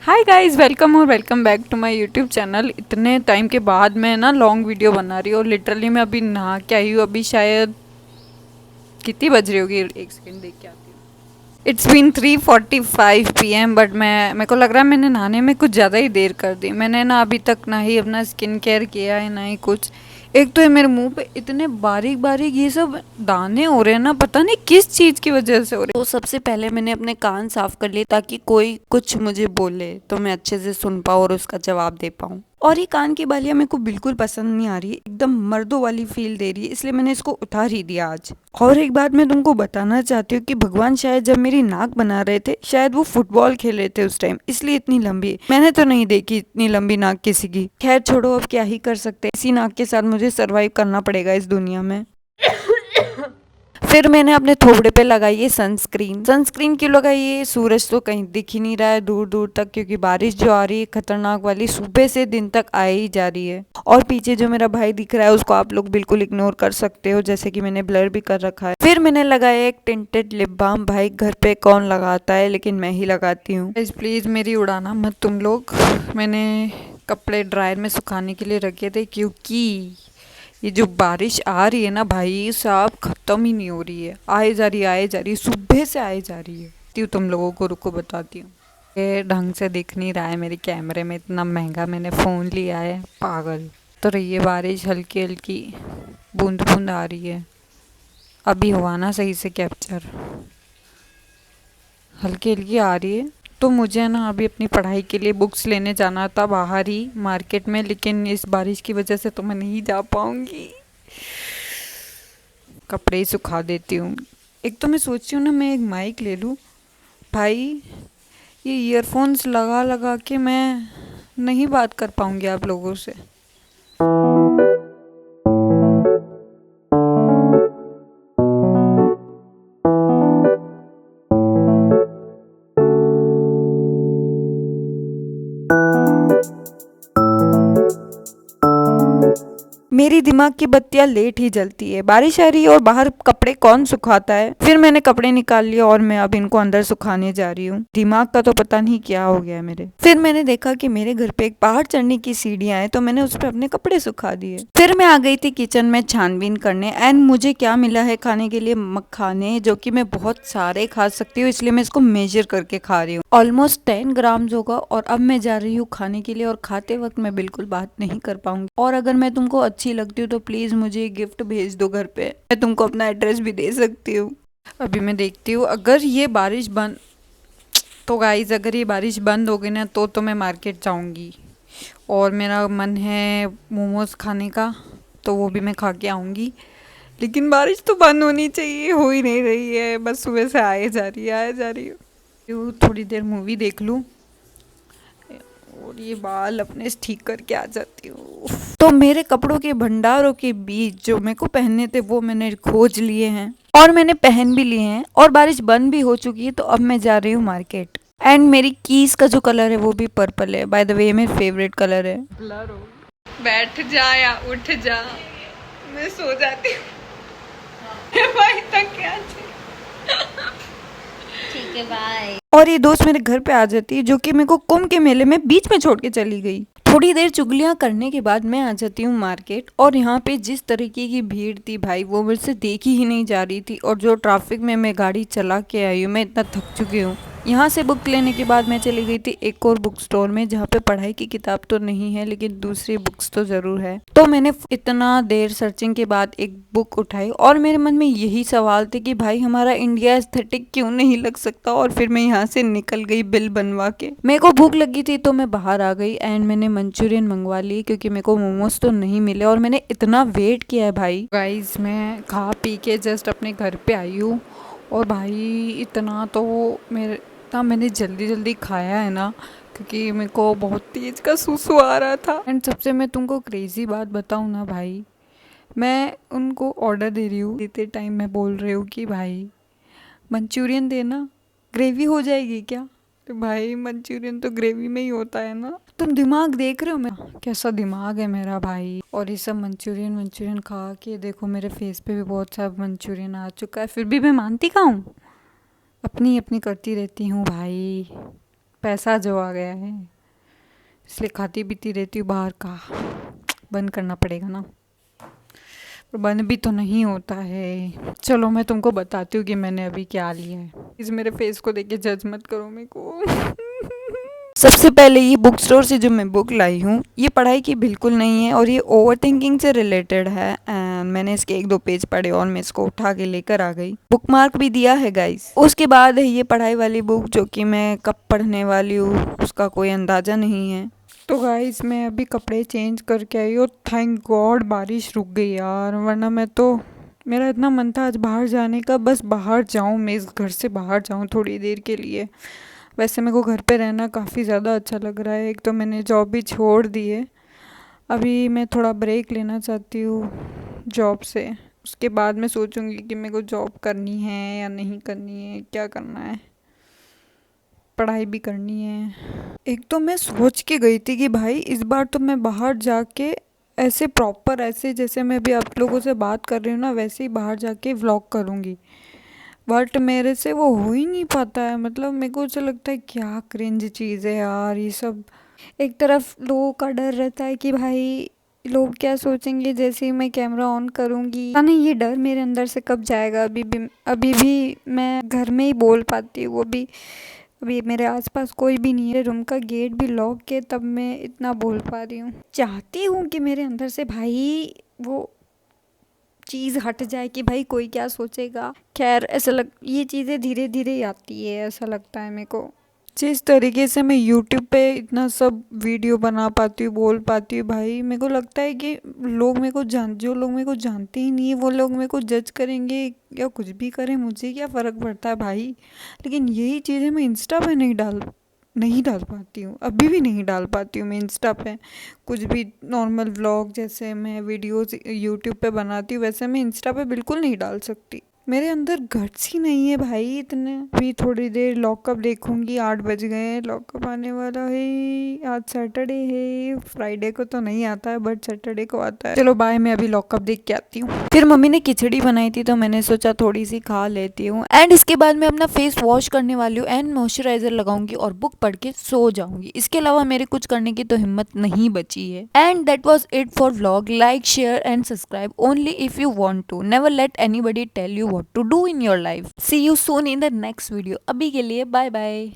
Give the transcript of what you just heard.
हाय guys, welcome और welcome back to my YouTube channel. इतने time के बाद मैं ना लॉन्ग वीडियो बना रही हूँ और लिटरली मैं अभी नहा के आई हूँ। अभी शायद कितनी बज रही होगी, एक सेकंड देख के आती हूँ। इट्स बीन 3:45 PM, बट मेरे को लग रहा है मैंने नहाने में कुछ ज़्यादा ही देर कर दी। मैंने ना अभी तक ना ही अपना स्किन केयर किया है ना ही कुछ। एक तो ये मेरे मुंह पे इतने बारीक बारीक ये सब दाने हो रहे हैं ना, पता नहीं किस चीज़ की वजह से हो रहे हैं। तो सबसे पहले मैंने अपने कान साफ कर लिए ताकि कोई कुछ मुझे बोले तो मैं अच्छे से सुन पाऊँ और उसका जवाब दे पाऊँ। और ये कान की बालियां मेरे को बिल्कुल पसंद नहीं आ रही, एकदम मर्दों वाली फील दे रही है, इसलिए मैंने इसको उतार ही दिया आज। और एक बात मैं तुमको बताना चाहती हूँ कि भगवान शायद जब मेरी नाक बना रहे थे, शायद वो फुटबॉल खेल रहे थे उस टाइम, इसलिए इतनी लंबी है। मैंने तो नहीं देखी इतनी लंबी नाक किसी की। खैर छोड़ो, अब क्या ही कर सकते हैं, इसी नाक के साथ मुझे सरवाइव करना पड़ेगा इस दुनिया में। फिर मैंने अपने थोबड़े पे लगाई है सनस्क्रीन। सनस्क्रीन क्यों लगाई है? सूरज तो कहीं दिख ही नहीं रहा है दूर दूर तक, क्योंकि बारिश जो आ रही है खतरनाक वाली, सुबह से दिन तक आ ही जा रही है। और पीछे जो मेरा भाई दिख रहा है उसको आप लोग बिल्कुल इग्नोर कर सकते हो, जैसे कि मैंने ब्लर भी कर रखा है। फिर मैंने लगाया एक टिंटेड लिप बाम। भाई घर पे कौन लगाता है, लेकिन मैं ही लगाती हूँ। प्लीज मेरी उड़ाना मत तुम लोग। मैंने कपड़े ड्रायर में सुखाने के लिए रखे थे, क्योंकि ये जो बारिश आ रही है ना भाई साहब, खत्म ही नहीं हो रही है। आए जा रही है, आए जा रही है, सुबह से आए जा रही है। तुम लोगों को रुको बताती हूँ। ये ढंग से दिख नहीं रहा है मेरे कैमरे में, इतना महंगा मैंने फ़ोन लिया है, पागल। तो रही है बारिश, हल्की हल्की बूंद बूंद आ रही है। अभी हुआ ना सही से कैप्चर, हल्की हल्की आ रही है। तो मुझे ना अभी अपनी पढ़ाई के लिए बुक्स लेने जाना था बाहर ही मार्केट में, लेकिन इस बारिश की वजह से तो मैं नहीं जा पाऊंगी। कपड़े ही सुखा देती हूँ। एक तो मैं सोच रही हूँ ना, मैं एक माइक ले लूँ। भाई ये ईयरफोन्स लगा लगा के मैं नहीं बात कर पाऊंगी आप लोगों से। मेरी दिमाग की बत्तियां लेट ही जलती है। बारिश आ रही है और बाहर कपड़े कौन सुखाता है। फिर मैंने कपड़े निकाल लिए और मैं अब इनको अंदर सुखाने जा रही हूँ। दिमाग का तो पता नहीं क्या हो गया है मेरे। फिर मैंने देखा कि मेरे घर पे एक पहाड़ चढ़ने की सीढ़ियां हैं, तो मैंने उस पर अपने कपड़े सुखा दिए। फिर मैं आ गई थी किचन में छानबीन करने, एंड मुझे क्या मिला है खाने के लिए? मखाने, जो कि मैं बहुत सारे खा सकती हूँ, इसलिए मैं इसको मेजर करके खा रही हूँ। ऑलमोस्ट 10 ग्राम्स होगा। और अब मैं जा रही हूँ खाने के लिए, और खाते वक्त मैं बिल्कुल बात नहीं कर पाऊंगी। और अगर मैं तुमको अच्छी लगती हूँ तो प्लीज मुझे गिफ्ट भेज दो घर पे, मैं तुमको अपना एड्रेस भी दे सकती हूँ। अभी मैं देखती हूँ, अगर ये बारिश बंद, तो गाइज अगर ये बारिश बंद हो गई ना तो मैं मार्केट जाऊंगी। और मेरा मन है मोमोज खाने का, तो वो भी मैं खा के आऊंगी। लेकिन बारिश तो बंद होनी चाहिए, हो ही नहीं रही है, बस सुबह से आए जा रही है, आए जा रही है। थोड़ी देर मूवी देख लूँ और ये बाल अपने ठीक करके आ जाती हूँ। तो मेरे कपड़ों के भंडारों के बीच जो मेरे को पहनने थे वो मैंने खोज लिए हैं, और मैंने पहन भी लिए हैं, और बारिश बंद भी हो चुकी है। तो अब मैं जा रही हूँ मार्केट। एंड मेरी कीज का जो कलर है वो भी पर्पल है। बाय द वे मेरा फेवरेट कलर है। ब्लर हो। बैठ जा या उठ जा, मैं सो जाती हूँ। भाई तक क्या ठीक है, बाय। और ये दोस्त मेरे घर पे आ जाती है, जो कि मेरे को कुंभ के मेले में बीच में छोड़ के चली गई। थोड़ी देर चुगलियां करने के बाद मैं आ जाती हूँ मार्केट, और यहाँ पे जिस तरीके की भीड़ थी भाई, वो मेरे से देखी ही नहीं जा रही थी। और जो ट्रैफिक में मैं गाड़ी चला के आई हूँ, मैं इतना थक चुकी हूँ। यहाँ से बुक लेने के बाद मैं चली गई थी एक और बुक स्टोर में, जहाँ पे पढ़ाई की किताब तो नहीं है, लेकिन दूसरी बुक्स तो ज़रूर है। तो मैंने इतना देर सर्चिंग के बाद एक बुक उठाई, और मेरे मन में यही सवाल थे कि भाई हमारा इंडिया एस्थेटिक क्यों नहीं लग सकता। और फिर मैं यहाँ से निकल गई बिल बनवा के। मेरे को भूख लगी थी तो मैं बाहर आ गई, एंड मैंने मंचूरियन मंगवा ली, क्योंकि मेरे को मोमोज तो नहीं मिले और मैंने इतना वेट किया है भाई। गाइज मैं खा पी के जस्ट अपने घर पे आई हूँ, और भाई इतना तो मेरे इतना मैंने जल्दी जल्दी खाया है ना, क्योंकि मेरे को बहुत तेज का सुसु आ रहा था। एंड सबसे मैं तुमको क्रेजी बात बताऊँ ना भाई, मैं उनको ऑर्डर दे रही हूँ, देते टाइम मैं बोल रही हूँ कि भाई मंचूरियन देना, ग्रेवी हो जाएगी क्या? तो भाई मंचूरियन तो ग्रेवी में ही होता है ना। तुम दिमाग देख रहे हो मैं कैसा दिमाग है मेरा भाई। और ये सब मंचूरियन मंचूरियन खा के देखो, मेरे फेस पे भी बहुत सा मंचूरियन आ चुका है, फिर भी मैं मानती कहाँ हूँ, अपनी अपनी करती रहती हूँ भाई। पैसा जो आ गया है, इसलिए खाती पीती रहती हूँ बाहर का। बंद करना पड़ेगा ना, पर बंद भी तो नहीं होता है। चलो मैं तुमको बताती हूँ कि मैंने अभी क्या लिया है। इस मेरे फेस को देख के जज मत करो मेरे को। सबसे पहले ये बुक स्टोर से जो मैं बुक लाई हूँ, ये पढ़ाई की बिल्कुल नहीं है और ये ओवर थिंकिंग से रिलेटेड है। एंड मैंने इसके 1-2 पेज पढ़े और मैं इसको उठा के लेकर आ गई। बुक मार्क भी दिया है गाइस। उसके बाद है ये पढ़ाई वाली बुक, जो कि मैं कब पढ़ने वाली हूँ उसका कोई अंदाज़ा नहीं है। तो गाइस मैं अभी कपड़े चेंज करके आई और थैंक गॉड बारिश रुक गई यार, वरना मैं तो, मेरा इतना मन था आज बाहर जाने का, बस बाहर जाऊँ, मैं इस घर से बाहर जाऊँ थोड़ी देर के लिए। वैसे मेरे को घर पे रहना काफ़ी ज़्यादा अच्छा लग रहा है। एक तो मैंने जॉब भी छोड़ दी है, अभी मैं थोड़ा ब्रेक लेना चाहती हूँ जॉब से। उसके बाद मैं सोचूंगी कि मेरे को जॉब करनी है या नहीं करनी है, क्या करना है, पढ़ाई भी करनी है। एक तो मैं सोच के गई थी कि भाई इस बार तो मैं बाहर जाके ऐसे प्रॉपर, ऐसे जैसे मैं अभी आप लोगों से बात कर रही हूँ ना, वैसे ही बाहर जाके व्लॉग करूँगी। बट मेरे से वो हो ही नहीं पाता है। मतलब मेरे को ऐसा लगता है क्या क्रिंज चीज़ है यार ये सब। एक तरफ लोगों का डर रहता है कि भाई लोग क्या सोचेंगे जैसे ही मैं कैमरा ऑन करूँगी, पता नहीं ये डर मेरे अंदर से कब जाएगा। अभी भी मैं घर में ही बोल पाती हूँ, वो भी अभी मेरे आसपास कोई भी नहीं है, रूम का गेट भी लॉक है, तब मैं इतना बोल पा रही हूँ। चाहती हूँ कि मेरे अंदर से भाई वो चीज़ हट जाए कि भाई कोई क्या सोचेगा। खैर ऐसा लग, ये चीज़ें धीरे धीरे आती है ऐसा लगता है मेरे को। जिस तरीके से मैं यूट्यूब पे इतना सब वीडियो बना पाती हूँ, बोल पाती हूँ, भाई मेरे को लगता है कि लोग मेरे को जो लोग मेरे को जानते ही नहीं है वो लोग मेरे को जज करेंगे या कुछ भी करें, मुझे क्या फ़र्क पड़ता है भाई। लेकिन यही चीज़ें मैं इंस्टा पे नहीं डाल पाती हूँ, अभी भी नहीं डाल पाती हूँ मैं इंस्टा पे। कुछ भी नॉर्मल व्लॉग जैसे मैं वीडियोस यूट्यूब पे बनाती हूँ, वैसे मैं इंस्टा पे बिल्कुल नहीं डाल सकती। मेरे अंदर गट्स ही नहीं है भाई इतने। अभी थोड़ी देर लॉकअप देखूंगी, 8 बज गए हैं, लॉकअप आने वाला है। आज सैटरडे है, फ्राइडे को तो नहीं आता है बट सैटरडे को आता है। चलो बाय, मैं अभी लॉकअप देख के आती हूँ। फिर मम्मी ने खिचड़ी बनाई थी तो मैंने सोचा थोड़ी सी खा लेती हूँ। एंड इसके बाद मैं अपना फेस वॉश करने वाली हूँ एंड मॉइस्चराइजर लगाऊंगी और बुक पढ़ के सो जाऊंगी। इसके अलावा मेरे कुछ करने की तो हिम्मत नहीं बची है। And that was it for vlog. Like, share and subscribe only if you want to. Never let anybody tell you what to do in your life. See you soon in the next video. अभी के लिए bye bye.